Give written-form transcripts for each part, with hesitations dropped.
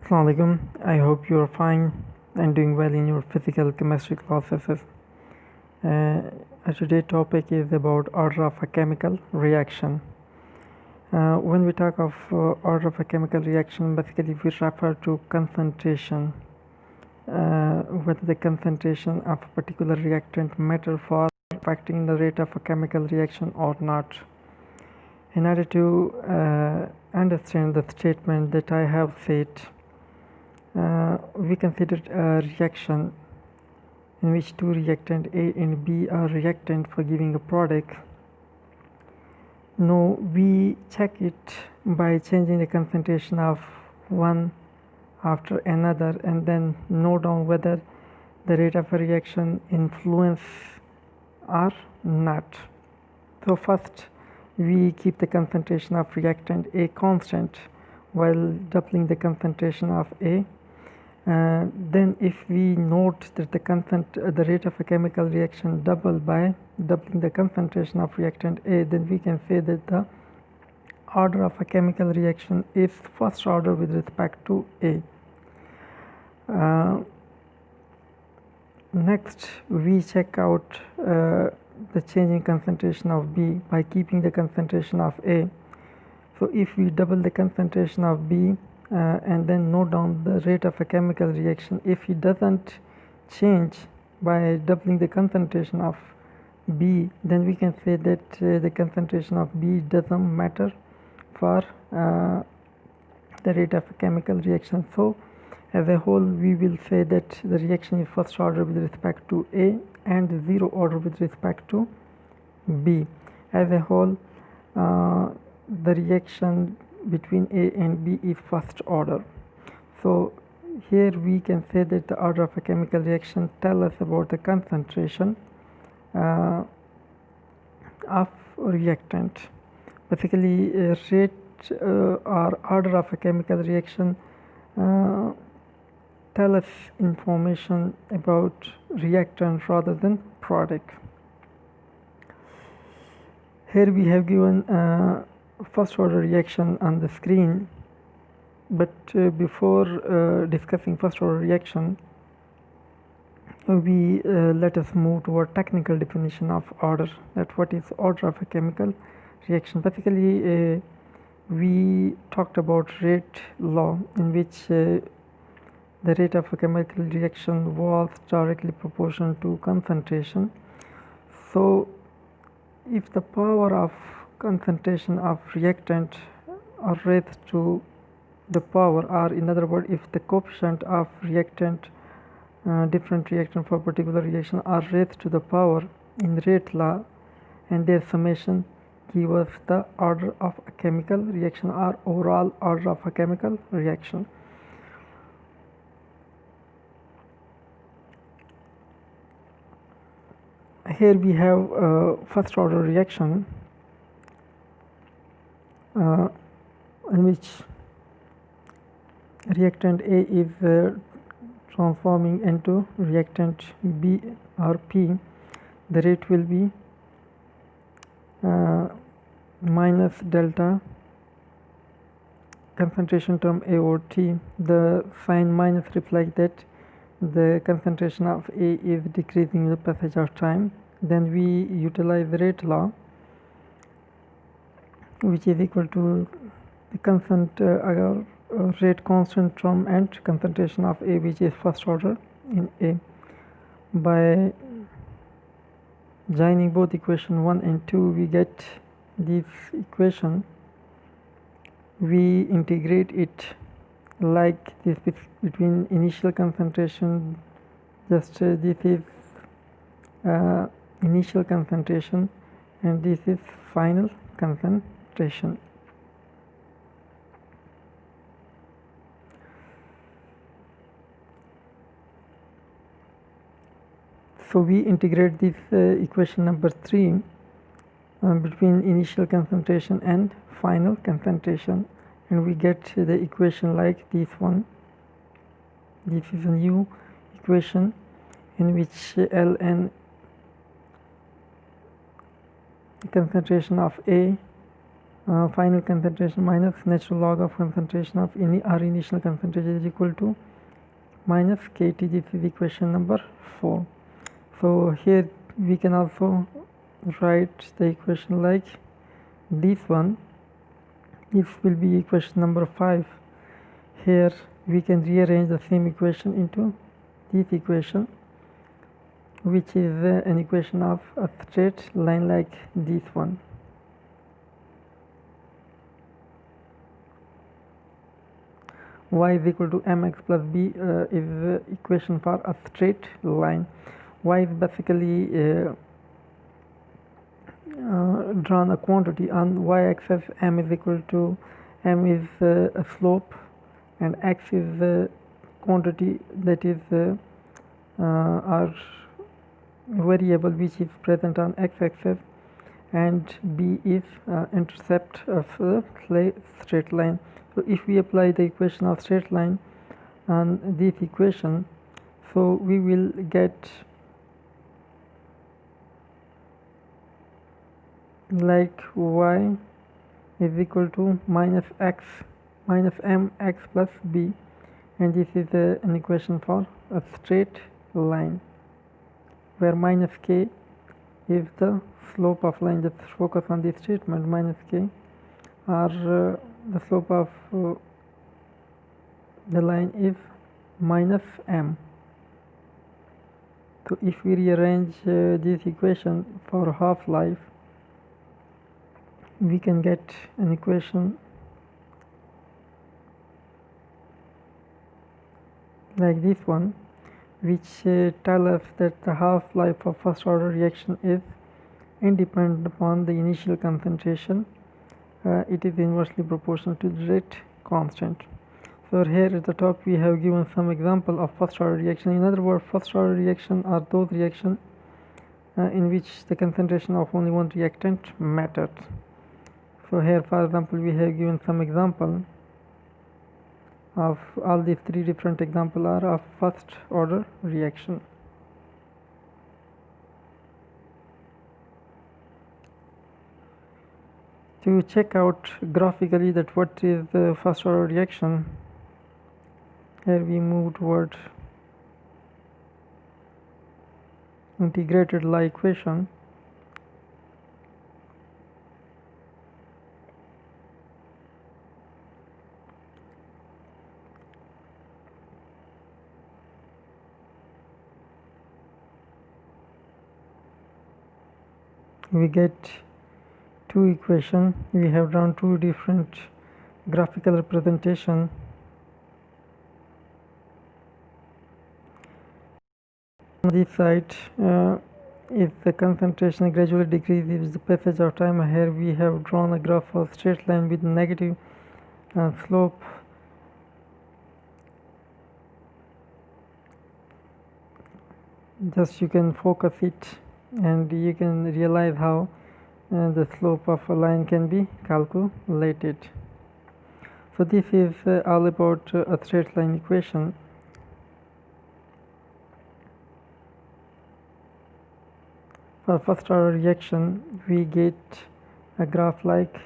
Assalamu alaikum. I hope you are fine and doing well in your physical chemistry classes. Today's topic is about order of a chemical reaction. When we talk of order of a chemical reaction, basically we refer to concentration, whether the concentration of a particular reactant matter for affecting the rate of a chemical reaction or not. In order to understand the statement that I have said, we consider a reaction in which two reactant A and B are reactant for giving a product. Now we check it by changing the concentration of one after another and then note down whether the rate of a reaction influence or not. So first we keep the concentration of reactant A constant while doubling the concentration of A. Then if we note that the rate of a chemical reaction double by doubling the concentration of reactant A, then we can say that the order of a chemical reaction is first order with respect to A. Next we check out the changing concentration of B by keeping the concentration of A. So if we double the concentration of B and then note down the rate of a chemical reaction, if it doesn't change by doubling the concentration of B, then we can say that the concentration of B doesn't matter for the rate of a chemical reaction. So as a whole we will say that the reaction is first order with respect to A and zero order with respect to B. As a whole the reaction between A and B is first order. So here we can say that the order of a chemical reaction tell us about the concentration of reactant. Basically rate or order of a chemical reaction tell us information about reactant rather than product. Here we have given first order reaction on the screen, but before discussing first order reaction, we let us move to our technical definition of order, that what is order of a chemical reaction. Basically we talked about rate law, in which the rate of a chemical reaction was directly proportional to concentration. So if the power of concentration of reactant are raised to the power, or in other words, if the coefficient of reactant different reactant for particular reaction are raised to the power in rate law, and their summation give us the order of a chemical reaction or overall order of a chemical reaction. Here we have first order reaction in which reactant A is transforming into reactant B or P. The rate will be minus delta concentration term A over T. The sign minus reflects that the concentration of A is decreasing with the passage of time. Then we utilize the rate law, which is equal to the rate constant term and concentration of A, which is first order in A. By joining both equation 1 and 2, we get this equation. We integrate it like this between initial concentration, just this is initial concentration and this is final concentration. So we integrate this equation number 3 between initial concentration and final concentration, and we get the equation like this one. This is a new equation in which Ln concentration of A final concentration minus natural log of concentration of our initial concentration is equal to minus kT. This is equation number 4. So here we can also write the equation like this one. This will be equation number 5. Here we can rearrange the same equation into this equation, which is an equation of a straight line like this one. Y is equal to mx plus b is the equation for a straight line. Y is basically drawn a quantity on y-axis. M is equal to m is a slope, and x is the quantity that is our variable which is present on x-axis, and b is intercept of the straight line. So if we apply the equation of straight line on this equation, so we will get like y is equal to minus mx plus b, and this is an equation for a straight line, where minus k is the slope of line. Just focus on this statement, minus k, or the slope of the line is minus m. So if we rearrange this equation for half-life, we can get an equation like this one, which tells us that the half-life of first order reaction is independent upon the initial concentration. It is inversely proportional to the rate constant. So here at the top we have given some example of first order reaction. In other words, first order reaction are those reactions in which the concentration of only one reactant matters. So here, for example, we have given some example of all these three different examples are of first order reaction. To check out graphically that what is the first order reaction, here we move toward integrated law equation. We get two equations. We have drawn two different graphical representation. On this side, if the concentration gradually decreases with the passage of time, here we have drawn a graph of straight line with negative slope. Just you can focus it and you can realize how the slope of a line can be calculated. So this is all about a straight line equation. For first order reaction, we get a graph like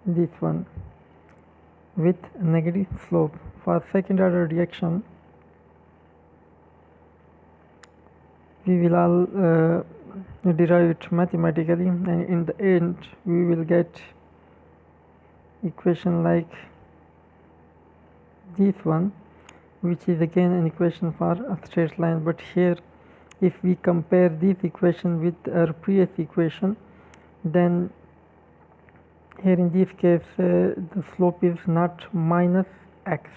this one with a negative slope. For second order reaction, we will all derive it mathematically, and in the end we will get equation like this one, which is again an equation for a straight line. But here, if we compare this equation with our previous equation, then here in this case the slope is not minus x.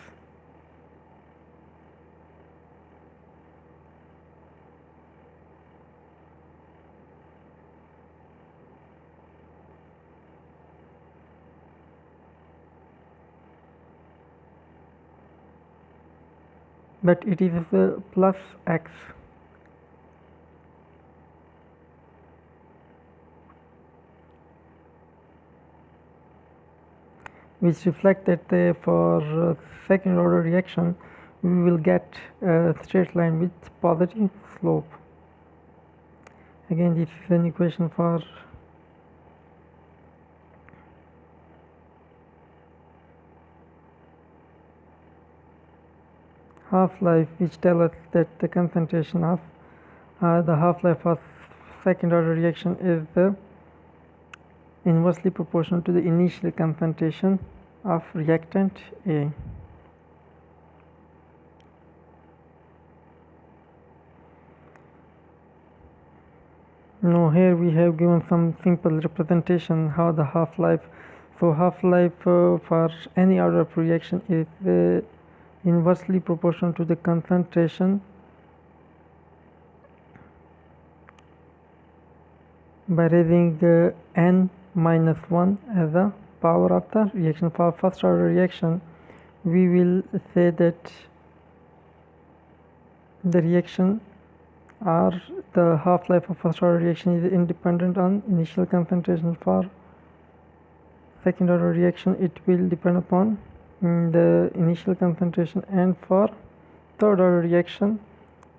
But it is plus x. Which reflect that for second order reaction we will get a straight line with positive slope. Again, this is an equation for half-life, which tell us that the concentration of the half-life of second order reaction is inversely proportional to the initial concentration of reactant A. Now here we have given some simple representation how the half-life. So half-life for any order of reaction is inversely proportional to the concentration by raising n minus 1 as the power of the reaction. For first order reaction, we will say that the reaction or the half-life of first order reaction is independent on initial concentration. For second order reaction, it will depend upon the initial concentration, and for third order reaction,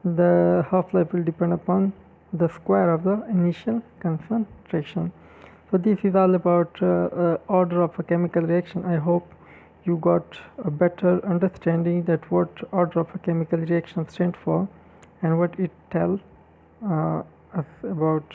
the half-life will depend upon the square of the initial concentration. So this is all about order of a chemical reaction. I hope you got a better understanding that what order of a chemical reaction stands for and what it tells us about